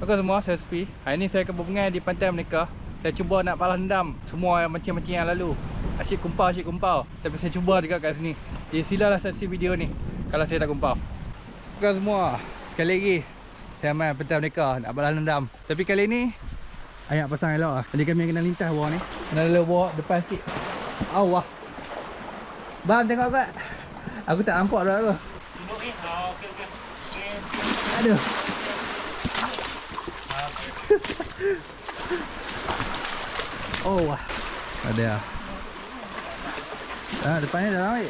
Okey semua, saya Sufi. Hari ni saya akan berbungai di Pantai Merdeka. Saya cuba nak balas dendam semua mancing-mancing yang lalu. Asyik kumpau. Tapi saya cuba juga kat sini. Jadi silalah saksi video ni kalau saya tak kumpau. Okey semua, sekali lagi saya main Pantai Merdeka nak balas dendam. Tapi kali ni ayat pasang elok lah. Jadi kami kena lintas bawah ni. Kena lalu bawah depan sikit. Allah. Bang tengok kat. Aku tak nampak dah tu. Aduh. Oh wah. Ada. Depannya dah lama.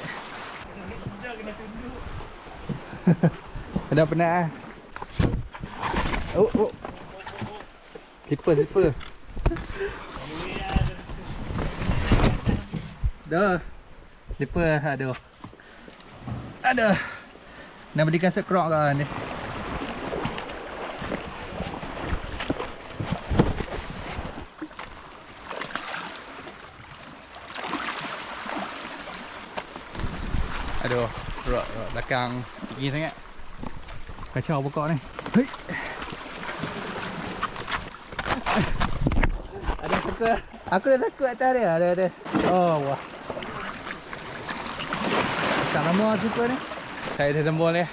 Ada penat ah. Oh. Slipper. Dah. Slipper aduh. Nak berikan sekrok kan ni. Aduh, rok belakang tinggi sangat. Kacau pokok ni. Hei. Ada suka. Aku dah takut atas dia. Ada. Oh, wah. Tak lama suka ni. Saya dah sembul ni.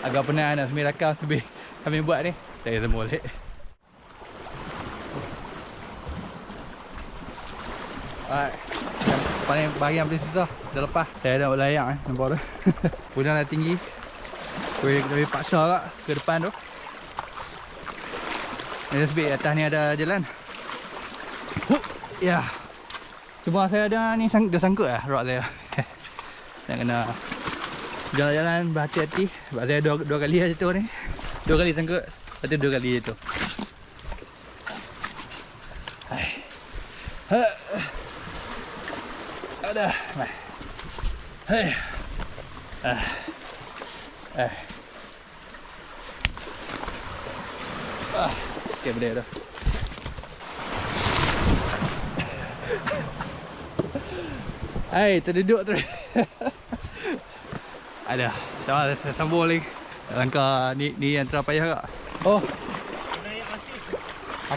Agak penat nak sembih rakam sebab kami buat ni. Saya sembul ni. Alright. Paling bahagian paling susah dah lepas. Saya dah buat layak nampak tu. Udang dah tinggi. Boleh paksa lah ke depan tu. Ni sebab atas ni ada jalan. Ya. Cuma saya ada ni dah sangkut lah rod saya. Nak kena jalan-jalan berhati-hati. Sebab saya dua kali lah jatuh ni. 2 kali sangkut. Lepas tu 2 kali jatuh. Ada. Hei. Okey boleh dah. Hai, terduduk tu. Ada. Dah saya sambung lagi. Langkah ni yang terpayah kak. Oh.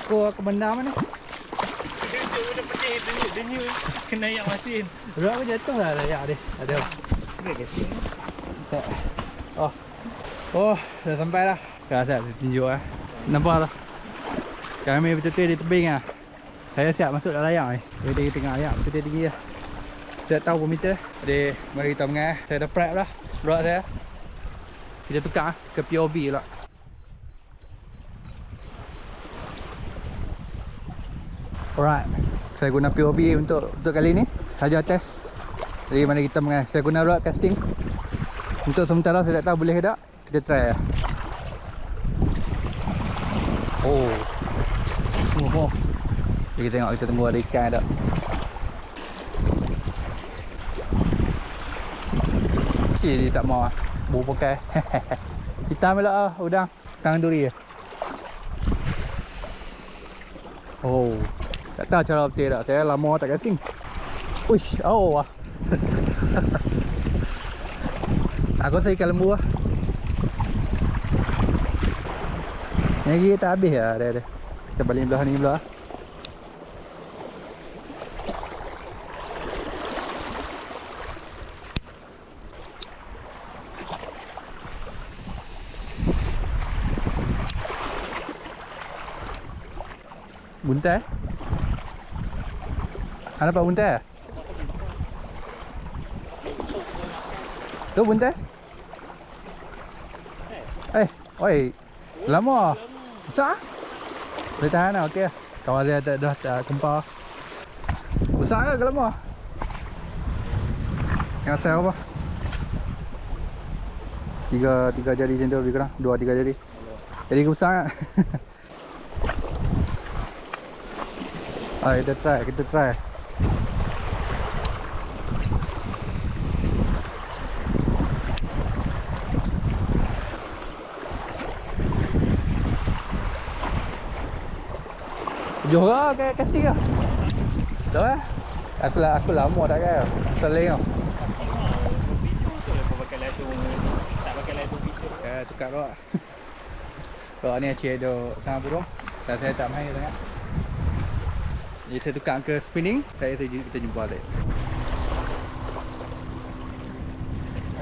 Aku benda mana? Udah pedih denyu kena ayak masin. Berat aku jatuh lah ayak dia. Ada. Dia gasing. Tak. Oh, dah sampai dah. Sekarang saya tunjuk lah. Nampak tak? Kami betul-betul di tebing lah. Saya siap masuk dalam layang ni. Jadi tengah ayak betul-betul tinggi lah. Saya tahu per meter. Jadi mari kita mengai. Saya dah prep dah rod saya. Kita tukar ke POV pula. Alright. Saya guna POV untuk kali ni. Saja test. Jadi mari kita mengai. Saya guna rod casting. Untuk sementara saya tak tahu boleh ke tak. Kita try lah. Oh. Jadi kita tengok, kita tunggu ada ikan tak. Dia tak mau lah. Baru pakai. Hitam pula lah udang. Tangan duri je. Oh. Tak tahu cara betul tak. Saya lama tak casting. Uish. Oh lah. Aku rasa ikan lembu lah. Yang lagi tak habis lah. Ada. Kita balik belah ni belah. Buntai? Ada dapat buntai? Tu buntai? Oi. Lama. Besar? Boleh tahan lah, okey lah. Kawan saya dah tak kumpar. Besar ke lama? Yang saya apa? 3 jari macam tu lebih kurang. 2-3 jari. Jadi besar kan? Kita try. Jom lah kasih lah. Dah Aku lama tak kaya. Seling tau. Video tu lah kau pakai lightroom. Tak pakai lightroom video. Tukar kau. Rod ni Acik duk sama burung. Dan saya tak main sangat. Jadi saya tukar ke spinning. Kita jumpa balik.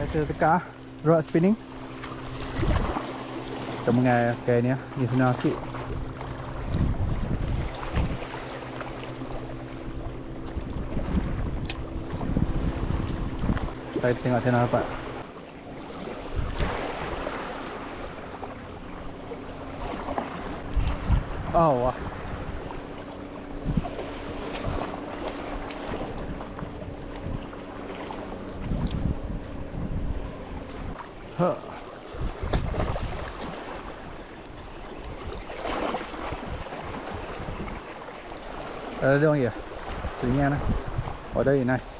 Saya tukar rod spinning. Kita mengai kain ni. Ni senang sikit. Kita tengok saya nak dapat. Oh wah. Huh. Ada orang ya? Selingan lah. Oh dah nice.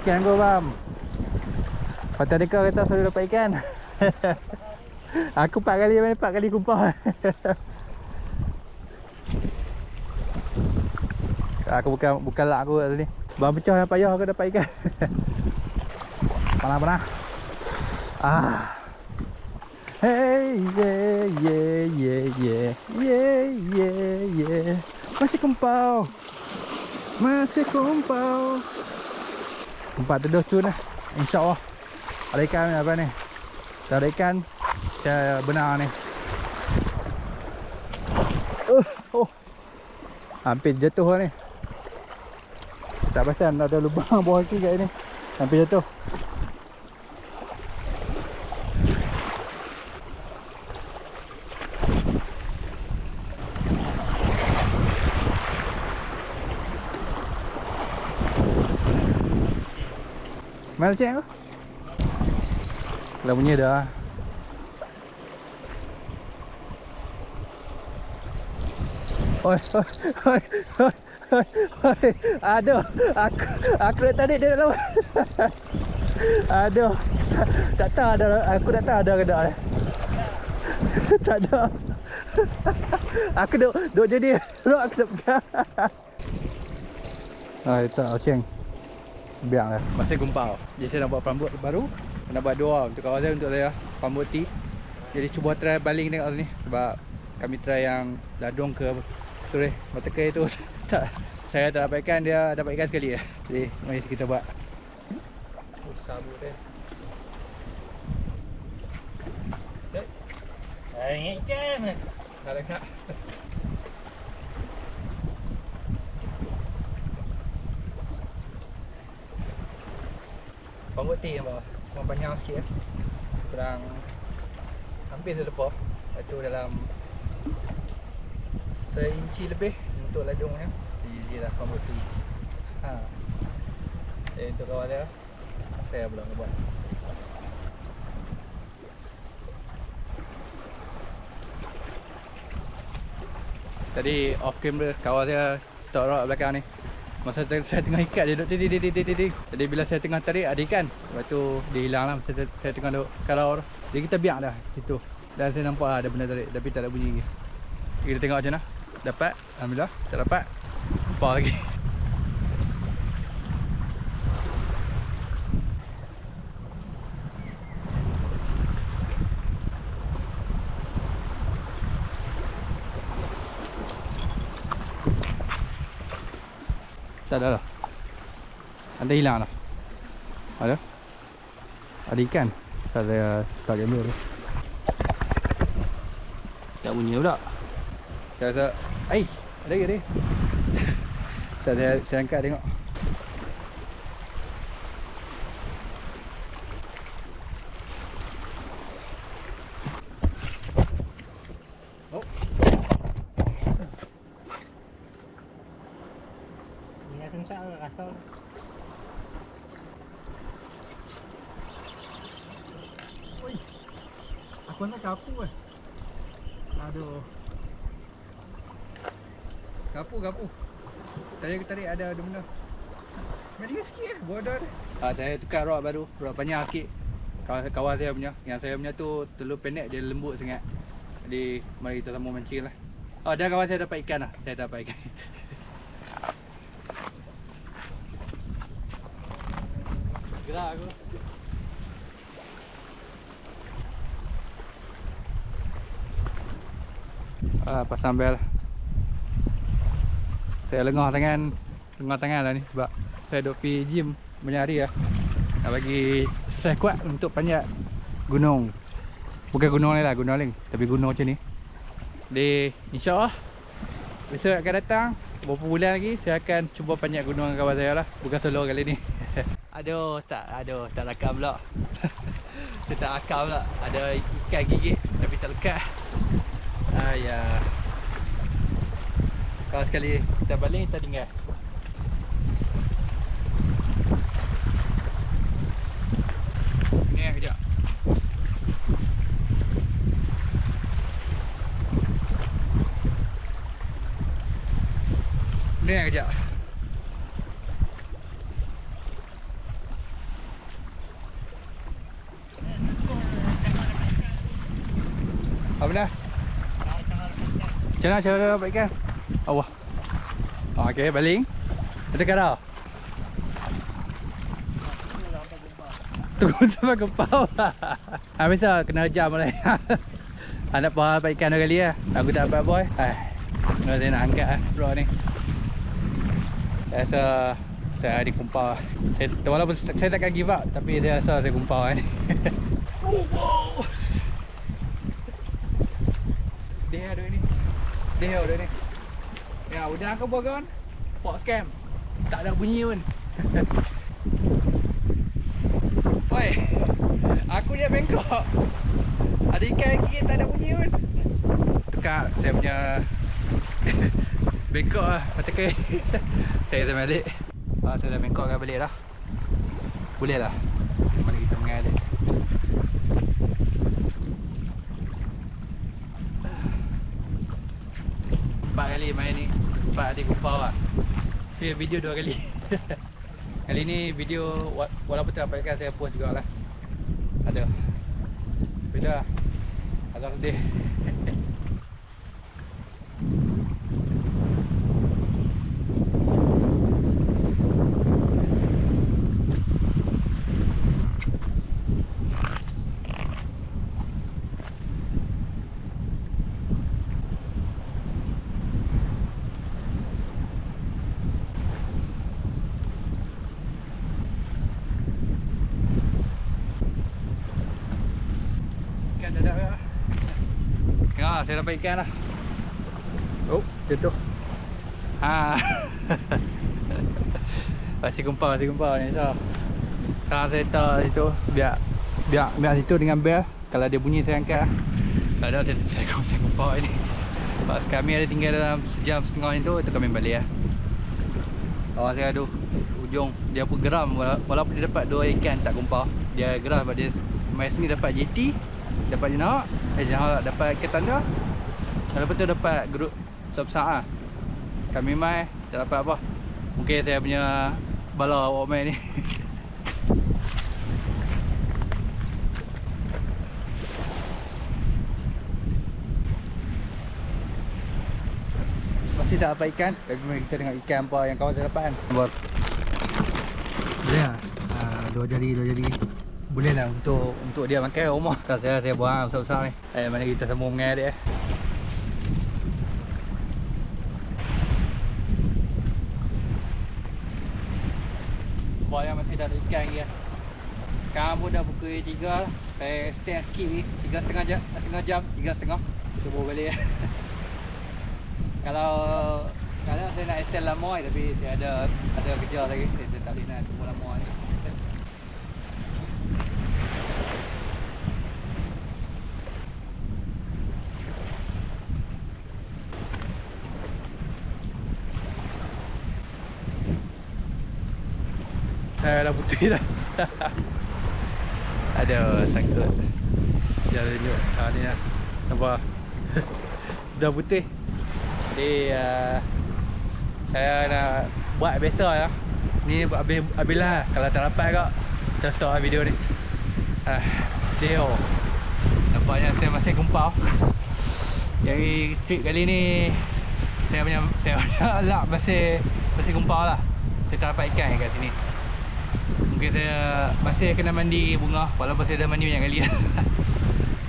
Sekian go bam. Patah deka kata selalu dapat ikan. Aku 4 kali kumpah. Aku bukan lak aku tadi. Bang pecah yang payah aku dapat ikan. Panah. Ah. Hey yeah. Masih kumpau. Empat terus cun lah. InsyaAllah ada ikan ni apa ni. Tak ada ikan saya benar ni. Hampir jatuh lah ni. Tak pasal ada lubang bawah kaki kat ni. Hampir jatuh. Mana cik aku? Kalau bunyi dah. Oi. Aduh, aku dah tadi dia lawan. Aduh. Tak tahu ada, aku tak tahu ada ke tak. Tak ada. Aku duk jadi rok aku nak pegang. Tak oceng. Biarlah. Masih kumpau. Jadi saya nak buat pambut baru. Nak buat dua untuk kawan saya, untuk saya pambut T. Jadi cuba try baling tengok sini. Sebab kami try yang ladung ke sore mata kai tu tak, saya tak dapat ikan, dia dapat ikan sekali. Jadi mari kita buat. Sabut dia. Ingat ikan. Tak ada kak. Pambut T yang bawah. Memang panjang sikit ya. Kurang hampir selepah. Itu dalam seinci lebih untuk ladungnya. Jadi dia dah pambut T. Jadi untuk kawan dia, saya belum buat. Tadi off camera kawan saya tok rod belakang ni. Masa saya tengah ikat dia duduk tidik. Jadi bila saya tengah tarik ada ikan. Lepas tu dia hilang lah masa saya tengah duduk kalau. Jadi kita biar dah situ. Dan saya nampak ada benda tarik tapi tak ada bunyi lagi. Kita tengok macam mana. Dapat, alhamdulillah. Tak dapat, lupa lagi. Tak ada lah. Ada hilang lah. Ada? Ada ikan. Saya tak gambar tu. Tak bunyi pula. Saya rasa, ada ke dia? Saya angkat tengok. Oh. Ini kencang rasa. Oi. Aku nak kapu kan. Aduh. Gapu. Tadi aku tarik ada benda. Mari sikit bodoh. Saya tukar rod baru, rod panjang sikit. Kawan saya punya. Yang saya punya tu terlalu pendek, dia lembut sangat. Jadi mari kita sambung mancing lah. Dah kawan saya dapat ikan lah. Saya dapat ikan. Gerak aku. Pasang bel. Saya lengah tangan lah ni sebab saya duk pergi gym banyak hari lah. Nak bagi saya kuat untuk panjat gunung. Bukan gunung ni lah, gunung lain, tapi gunung macam ni. Jadi insyaAllah besok akan datang, beberapa bulan lagi saya akan cuba panjat gunung dengan kawan saya lah. Bukan solo kali ni. Aduh, tak rakam pula. Saya tak rakam pula. Ada ikan gigit tapi tak lekat. Ayah. Kalau sekali kita balik, kita tinggal. Ni kejap. Ni kejap. Apa dah? Macam mana cara dapat ikan? Allah. Okey, baling. Dekat dah. Tunggu sampai kepau. Biasa kena jam boleh. Anak pahal dapat ikan 2 kali lah. Aku tak dapat boy. Saya nak angkat lah bro ni. Saya rasa saya ada kumpau. Walaupun saya takkan give up, tapi saya rasa saya kumpau ni. Wow. Sedih ada ni. Sedih ada ni. Ya, udah aku buat kawan. Pok scam. Tak ada bunyi pun. Oi. Aku je Bangkok. Ada ikan lagi tak ada bunyi pun. Tukar saya punya Bangkok lah. Katakan saya balik. Saya dah Bangkok kan balik dah. Boleh lah. Mana kita mengalir. 4 kali main ni. 4 hari kumpau lah. Video 2 kali. Kali ni video walaupun tak dapat ikan, saya post juga lah. Ada. Beda. Agak sedih. Saya dapat ikan lah. Oh, jatuh. Masih kumpau ni so. Sekarang saya letak situ biar situ dengan bel. Kalau dia bunyi saya angkat lah. Kalau ada saya kumpau ni. Pas kami ada tinggal dalam sejam setengah itu kami balik lah. Saya ada ujung dia pun geram walaupun dia dapat 2 ikan tak kumpau. Dia geram sebab dia mai sini dapat JT, dapat jenawak, dapat ikan tanda. Lepas tu dapat grup besar-besar lah. Kami mai tak dapat apa. Mungkin saya punya bala awak main ni. Masih tak dapat ikan. Tapi mari kita tengok ikan apa yang kawan saya dapat kan. Boleh lah. 2 jari. Boleh lah untuk dia makan rumah. Saya buang besar-besar ni. Mari kita sambung dengan dia. Yang masih tak ada ikan lagi lah. Sekarang pun dah pukul 3 lah. Saya stand skip ni 3,5 jam 3,5 kita bawa balik lah. Kalau saya nak extend lama tapi saya ada kerja lagi. Saya tak boleh nak tunggu lama ni. Saya dah putih dah. Aduh, sangkut. Jangan tunjuk. Ni lah. Nampak? Sudah putih. Jadi saya nak buat biasa lah. Ni buat habis lah. Kalau tak dapat kak, kita stop lah video ni. Sedih. Nampaknya saya masih kumpau. Jadi trip kali ni saya punya luck masih kumpau lah. Saya tak dapat ikan kat sini. Mungkin saya masih kena mandi bunga, walaupun saya dah mandi banyak kali.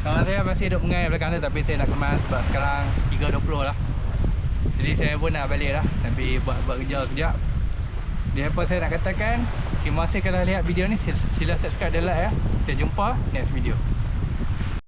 Kawan saya masih duduk mengai belakang tu, tapi saya nak kemas sebab sekarang 3.20 lah. Jadi saya pun nak balik lah, tapi buat kerja sekejap. Jadi apa saya nak katakan, terima kasih kalau lihat video ni. Sila subscribe dan like ya. Kita jumpa next video.